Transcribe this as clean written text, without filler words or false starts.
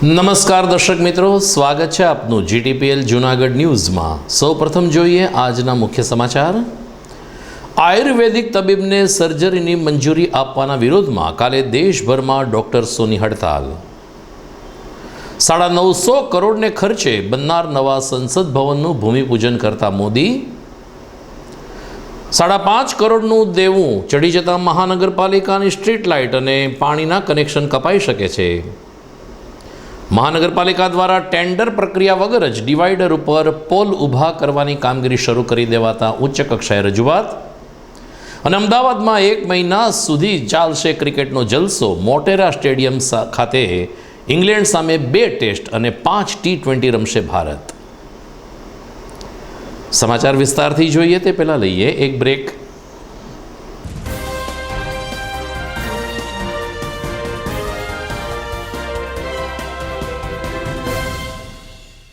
નમસ્કાર દર્શક મિત્રો, સ્વાગત છે આપનું જીટીપીએલ જૂનાગઢ ન્યૂઝમાં। સૌપ્રથમ જોઈએ આજના મુખ્ય સમાચાર। આયુર્વેદિક તબીબને સર્જરીની મંજૂરી આપવાના વિરોધમાં કાલે દેશભરમાં ડોક્ટર્સોની હડતાલ। 950 કરોડને ખર્ચે બનનાર નવા સંસદ ભવનનું ભૂમિપૂજન કરતા મોદી। 5.5 કરોડનું દેવું ચડી જતા મહાનગરપાલિકાની સ્ટ્રીટ લાઇટ અને પાણીના કનેક્શન કપાઈ શકે છે। મહાનગરપાલિકા દ્વારા ટેન્ડર પ્રક્રિયા વગર જ ડિવાઈડર ઉપર પોલ ઊભા કરવાની કામગીરી શરૂ કરી દેવાતા ઉચ્ચ કક્ષાએ રજૂઆત। અને અમદાવાદમાં 1 મહિના સુધી ચાલશે ક્રિકેટનો જલસો। મોટેરા સ્ટેડિયમ ખાતે ઇંગ્લેન્ડ સામે 2 ટેસ્ટ અને 5 T20 રમશે ભારત। સમાચાર વિસ્તારથી જોઈએ તે પહેલાં લઈએ એક બ્રેક।